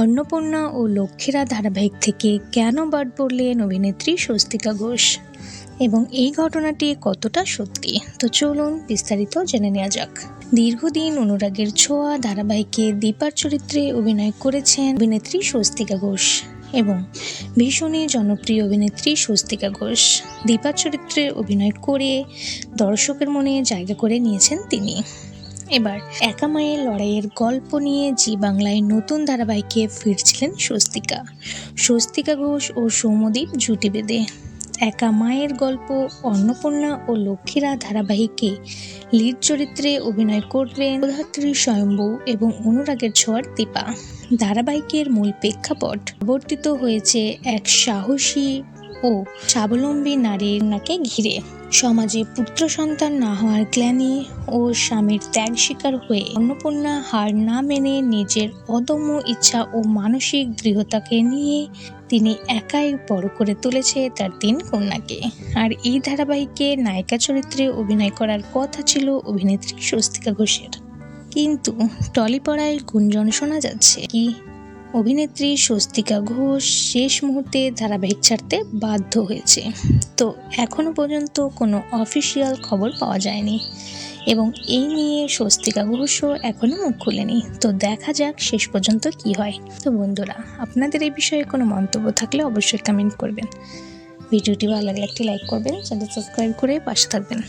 অন্নপূর্ণা ও লক্ষ্মীরা ধারাবাহিক থেকে কেন বাদ পড়লেন অভিনেত্রী স্বস্তিকা ঘোষ এবং এই ঘটনাটি কতটা সত্যি, তো চলুন বিস্তারিত জেনে নেওয়া যাক। দীর্ঘদিন অনুরাগের ছোঁয়া ধারাবাহিকে দীপার চরিত্রে অভিনয় করেছেন অভিনেত্রী স্বস্তিকা ঘোষ এবং ভীষণই জনপ্রিয় অভিনেত্রী স্বস্তিকা ঘোষ। দীপার চরিত্রে অভিনয় করে দর্শকের মনে জায়গা করে নিয়েছেন তিনি। এবার একা মায়ের লড়াইয়ের গল্প নিয়ে জি বাংলায় নতুন ধারাবাহিকে ফিরছিলেন স্বস্তিকা ঘোষ ও সৌম্যদীপ জুটি বেঁধে। একা মায়ের গল্প অন্নপূর্ণা ও লক্ষ্মীরা ধারাবাহিকে লিড চরিত্রে অভিনয় করবেন প্রধাত্রী স্বয়ম্ভু এবং অনুরাগের ছোঁয়ার দীপা। ধারাবাহিকের মূল প্রেক্ষাপট আবর্তিত হয়েছে এক সাহসী ও স্বাবলম্বী নারীর নাকে ঘিরে। সমাজে পুত্র সন্তান না হওয়ার গ্লানি ও স্বামীর ত্যাগ শিকার হয়ে অন্নপূর্ণা হার না মেনে নিজের অদম্য ইচ্ছা ও মানসিক দৃঢ়তাকে নিয়ে তিনি একাই বড় করে তুলেছে তার 3 কন্যাকে। আর এই ধারাবাহিকে নায়িকা চরিত্রে অভিনয় করার কথা ছিল অভিনেত্রী স্বস্তিকা ঘোষের, কিন্তু টলিপাড়ায় গুঞ্জন শোনা যাচ্ছে কি অভিনেত্রী স্বস্তিকা ঘোষ শেষ মুহূর্তে ধারাবাহিক ছাড়তে বাধ্য হয়েছে। তো এখনো পর্যন্ত কোনো অফিসিয়াল খবর পাওয়া যায়নি এবং এই নিয়ে স্বস্তিকা ঘোষও এখনো মুখ খুলেনি। তো দেখা যাক শেষ পর্যন্ত কি হয়। তো বন্ধুরা, আপনাদের এই বিষয়ে কোনো মন্তব্য থাকলে অবশ্যই কমেন্ট করবেন। ভিডিওটি ভালো লাগলে একটি লাইক করবেন, চ্যানেল সাবস্ক্রাইব করে পাশে থাকবেন।